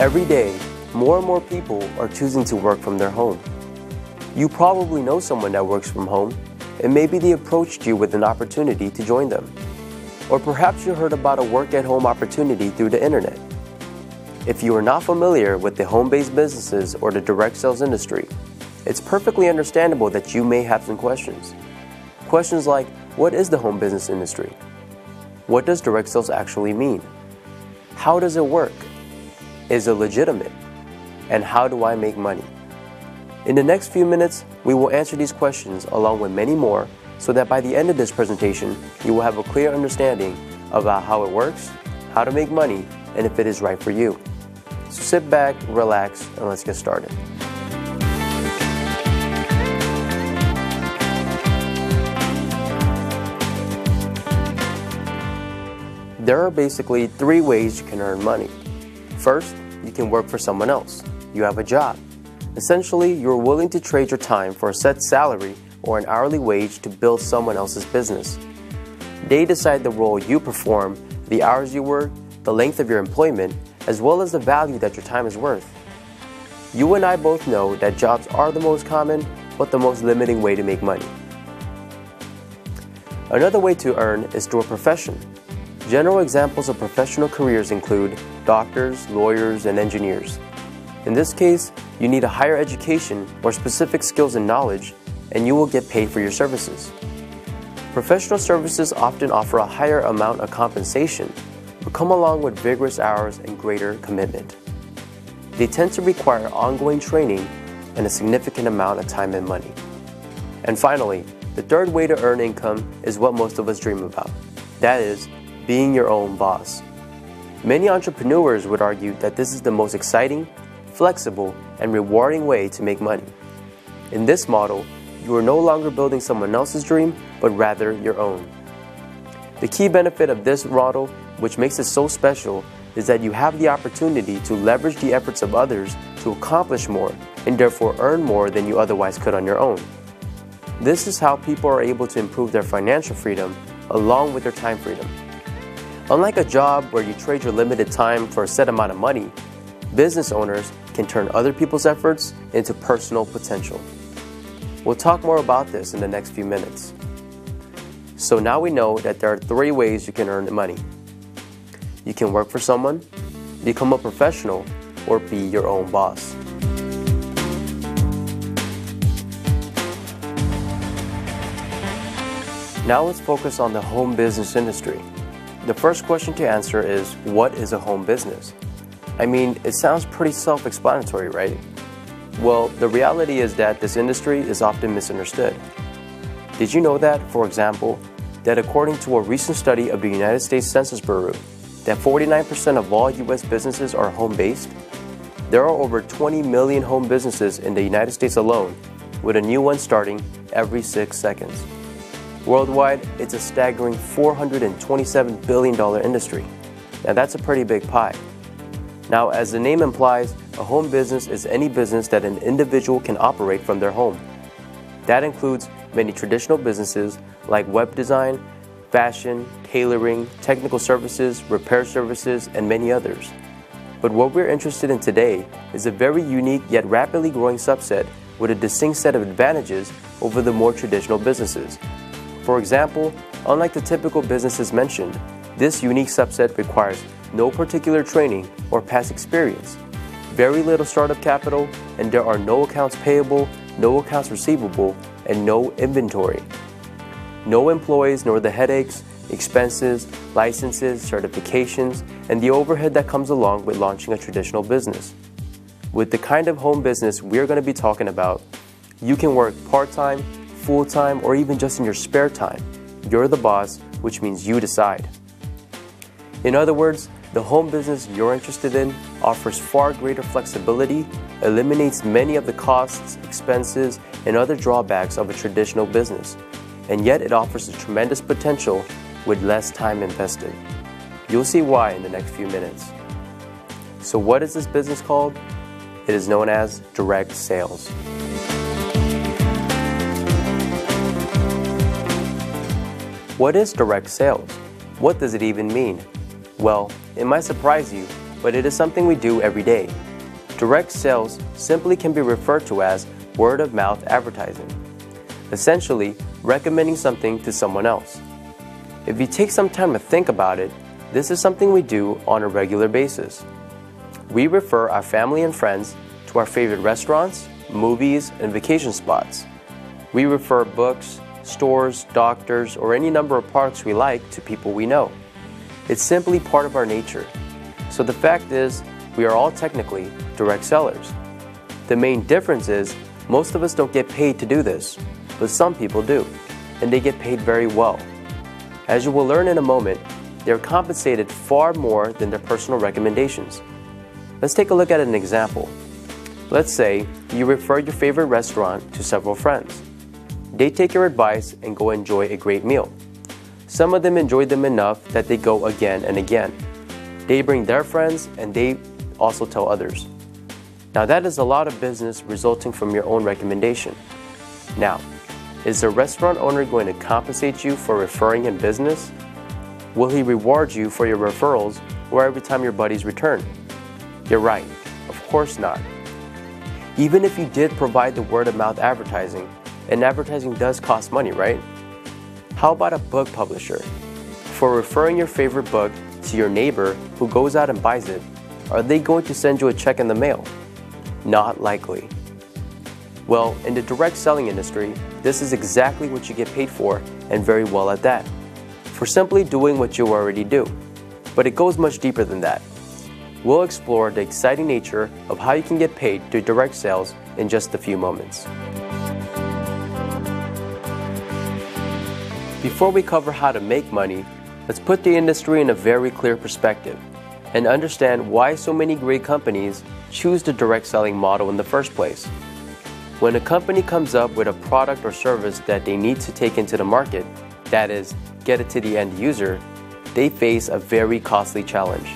Every day, more and more people are choosing to work from their home. You probably know someone that works from home, and maybe they approached you with an opportunity to join them. Or perhaps you heard about a work-at-home opportunity through the internet. If you are not familiar with the home-based businesses or the direct sales industry, it's perfectly understandable that you may have some questions. Questions like, what is the home business industry? What does direct sales actually mean? How does it work? Is it legitimate? And how do I make money? In the next few minutes, we will answer these questions along with many more so that by the end of this presentation, you will have a clear understanding about how it works, how to make money, and if it is right for you. So sit back, relax, and let's get started. There are basically three ways you can earn money. First, you can work for someone else. You have a job. Essentially, you're willing to trade your time for a set salary or an hourly wage to build someone else's business. They decide the role you perform, the hours you work, the length of your employment, as well as the value that your time is worth. You and I both know that jobs are the most common, but the most limiting way to make money. Another way to earn is through a profession. General examples of professional careers include doctors, lawyers, and engineers. In this case, you need a higher education or specific skills and knowledge, and you will get paid for your services. Professional services often offer a higher amount of compensation, but come along with vigorous hours and greater commitment. They tend to require ongoing training and a significant amount of time and money. And finally, the third way to earn income is what most of us dream about. That is, being your own boss. Many entrepreneurs would argue that this is the most exciting, flexible, and rewarding way to make money. In this model, you are no longer building someone else's dream, but rather your own. The key benefit of this model, which makes it so special, is that you have the opportunity to leverage the efforts of others to accomplish more and therefore earn more than you otherwise could on your own. This is how people are able to improve their financial freedom along with their time freedom. Unlike a job where you trade your limited time for a set amount of money, business owners can turn other people's efforts into personal potential. We'll talk more about this in the next few minutes. So now we know that there are three ways you can earn money. You can work for someone, become a professional, or be your own boss. Now let's focus on the home business industry. The first question to answer is, what is a home business? I mean, it sounds pretty self-explanatory, right? Well, the reality is that this industry is often misunderstood. Did you know that, for example, that according to a recent study of the United States Census Bureau, that 49% of all U.S. businesses are home-based? There are over 20 million home businesses in the United States alone, with a new one starting every 6 seconds. Worldwide, it's a staggering $427 billion industry. Now that's a pretty big pie. Now, as the name implies, a home business is any business that an individual can operate from their home. That includes many traditional businesses like web design, fashion, tailoring, technical services, repair services, and many others. But what we're interested in today is a very unique yet rapidly growing subset with a distinct set of advantages over the more traditional businesses. For example, unlike the typical businesses mentioned, this unique subset requires no particular training or past experience, very little startup capital, and there are no accounts payable, no accounts receivable, and no inventory. No employees nor the headaches, expenses, licenses, certifications, and the overhead that comes along with launching a traditional business. With the kind of home business we're going to be talking about, you can work part-time, full-time, or even just in your spare time. You're the boss, which means you decide. In other words, the home business you're interested in offers far greater flexibility, eliminates many of the costs, expenses, and other drawbacks of a traditional business, and yet it offers a tremendous potential with less time invested. You'll see why in the next few minutes. So what is this business called? It is known as direct sales. What is direct sales? What does it even mean? Well, it might surprise you, but it is something we do every day. Direct sales simply can be referred to as word-of-mouth advertising, essentially recommending something to someone else. If you take some time to think about it, this is something we do on a regular basis. We refer our family and friends to our favorite restaurants, movies, and vacation spots. We refer books, stores, doctors, or any number of products we like to people we know. It's simply part of our nature. So the fact is, we are all technically direct sellers. The main difference is, most of us don't get paid to do this, but some people do, and they get paid very well. As you will learn in a moment, they are compensated far more than their personal recommendations. Let's take a look at an example. Let's say you refer your favorite restaurant to several friends. They take your advice and go enjoy a great meal. Some of them enjoy them enough that they go again and again. They bring their friends and they also tell others. Now that is a lot of business resulting from your own recommendation. Now, is the restaurant owner going to compensate you for referring him business? Will he reward you for your referrals or every time your buddies return? You're right, of course not. Even if you did provide the word-of-mouth advertising, and advertising does cost money, right? How about a book publisher? For referring your favorite book to your neighbor who goes out and buys it, are they going to send you a check in the mail? Not likely. Well, in the direct selling industry, this is exactly what you get paid for, and very well at that, for simply doing what you already do. But it goes much deeper than that. We'll explore the exciting nature of how you can get paid through direct sales in just a few moments. Before we cover how to make money, let's put the industry in a very clear perspective and understand why so many great companies choose the direct selling model in the first place. When a company comes up with a product or service that they need to take into the market, that is, get it to the end user, they face a very costly challenge.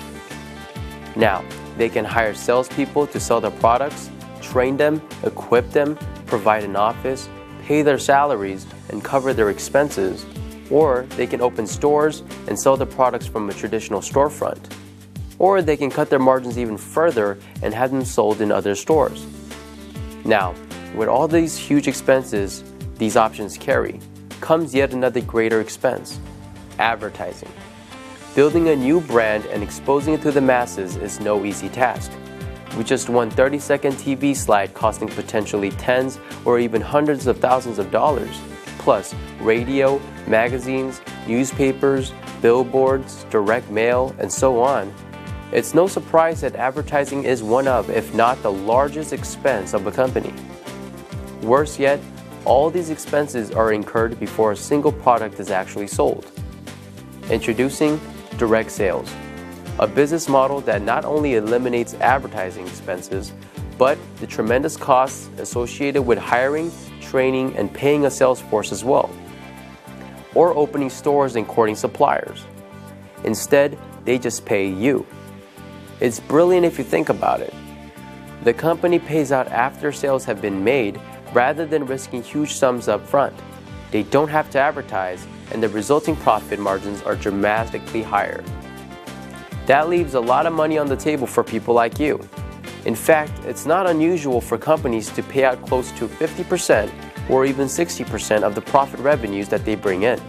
Now, they can hire salespeople to sell their products, train them, equip them, provide an office, pay their salaries, and cover their expenses, or they can open stores and sell the products from a traditional storefront. Or they can cut their margins even further and have them sold in other stores. Now, with all these huge expenses these options carry, comes yet another greater expense: advertising. Building a new brand and exposing it to the masses is no easy task. With just one 30-second TV slide costing potentially tens or even hundreds of thousands of dollars, plus radio, magazines, newspapers, billboards, direct mail, and so on, it's no surprise that advertising is one of, if not the largest expense of a company. Worse yet, all these expenses are incurred before a single product is actually sold. Introducing direct sales, a business model that not only eliminates advertising expenses, but the tremendous costs associated with hiring, training, and paying a sales force as well, or opening stores and courting suppliers. Instead, they just pay you. It's brilliant if you think about it. The company pays out after sales have been made rather than risking huge sums up front. They don't have to advertise, and the resulting profit margins are dramatically higher. That leaves a lot of money on the table for people like you. In fact, it's not unusual for companies to pay out close to 50% or even 60% of the profit revenues that they bring in.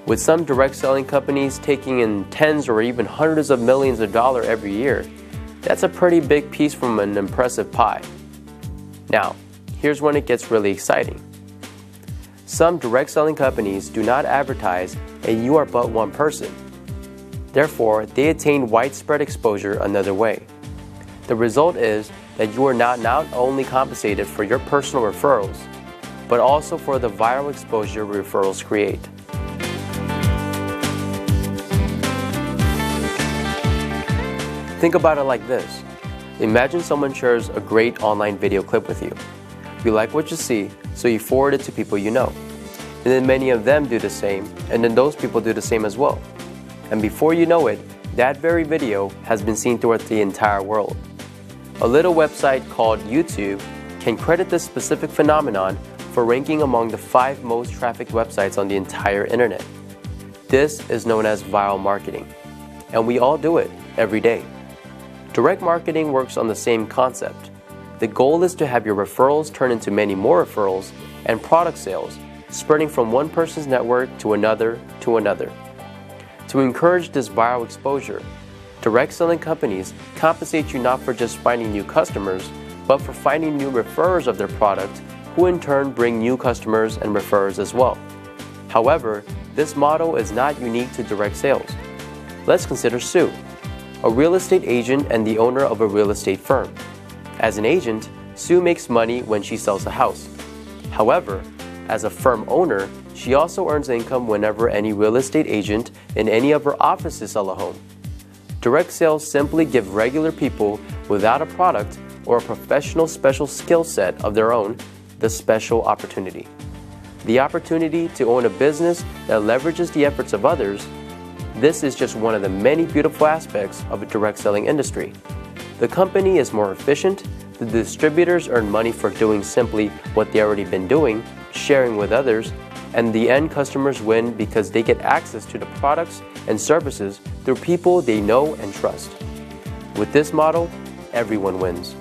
With some direct selling companies taking in tens or even hundreds of millions of dollars every year, that's a pretty big piece from an impressive pie. Now, here's when it gets really exciting. Some direct selling companies do not advertise and you are but one person. Therefore, they attain widespread exposure another way. The result is that you are not only compensated for your personal referrals, but also for the viral exposure referrals create. Think about it like this. Imagine someone shares a great online video clip with you. You like what you see, so you forward it to people you know. And then many of them do the same, and then those people do the same as well. And before you know it, that very video has been seen throughout the entire world. A little website called YouTube can credit this specific phenomenon for ranking among the 5 most trafficked websites on the entire internet. This is known as viral marketing, and we all do it every day. Direct marketing works on the same concept. The goal is to have your referrals turn into many more referrals and product sales, spreading from one person's network to another to another. To encourage this viral exposure, direct selling companies compensate you not for just finding new customers, but for finding new referrers of their product, who in turn bring new customers and referrers as well. However, this model is not unique to direct sales. Let's consider Sue, a real estate agent and the owner of a real estate firm. As an agent, Sue makes money when she sells a house. However, as a firm owner, she also earns income whenever any real estate agent in any of her offices sell a home. Direct sales simply give regular people without a product or a professional special skill set of their own the special opportunity. The opportunity to own a business that leverages the efforts of others. This is just one of the many beautiful aspects of a direct selling industry. The company is more efficient, the distributors earn money for doing simply what they've already been doing, sharing with others, and the end customers win because they get access to the products and services through people they know and trust. With this model, everyone wins.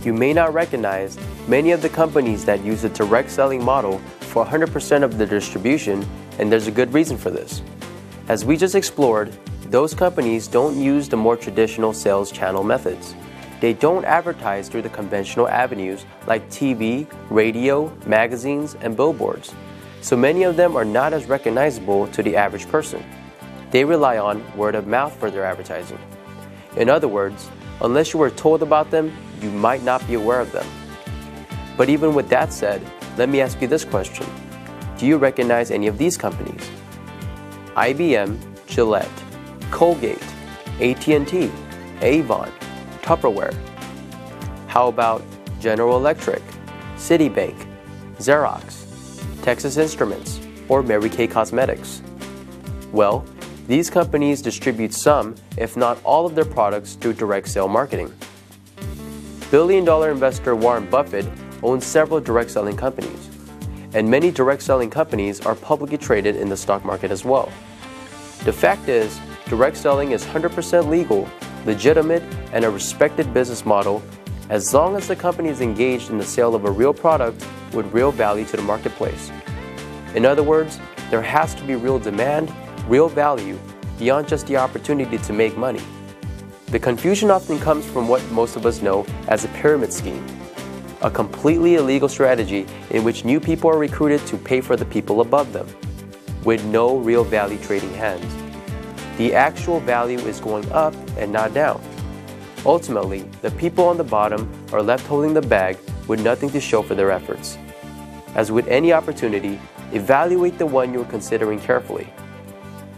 You may not recognize many of the companies that use the direct selling model for 100% of the distribution, and there's a good reason for this. As we just explored, those companies don't use the more traditional sales channel methods. They don't advertise through the conventional avenues like TV, radio, magazines, and billboards. So many of them are not as recognizable to the average person. They rely on word of mouth for their advertising. In other words, unless you were told about them, you might not be aware of them. But even with that said, let me ask you this question. Do you recognize any of these companies? IBM, Gillette, Colgate, AT&T, Avon, Tupperware. How about General Electric, Citibank, Xerox, Texas Instruments, or Mary Kay Cosmetics? Well, these companies distribute some, if not all of their products through direct sale marketing. Billion-dollar investor Warren Buffett owns several direct selling companies, and many direct selling companies are publicly traded in the stock market as well. The fact is, direct selling is 100% legal, legitimate, and a respected business model as long as the company is engaged in the sale of a real product with real value to the marketplace. In other words, there has to be real demand, real value, beyond just the opportunity to make money. The confusion often comes from what most of us know as a pyramid scheme, a completely illegal strategy in which new people are recruited to pay for the people above them, with no real value trading hands. The actual value is going up and not down. Ultimately, the people on the bottom are left holding the bag with nothing to show for their efforts. As with any opportunity, evaluate the one you're considering carefully.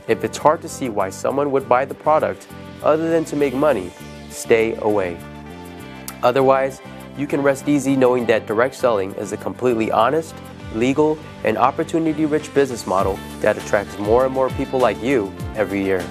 If it's hard to see why someone would buy the product other than to make money, stay away. Otherwise, you can rest easy knowing that direct selling is a completely honest, legal, and opportunity-rich business model that attracts more and more people like you every year.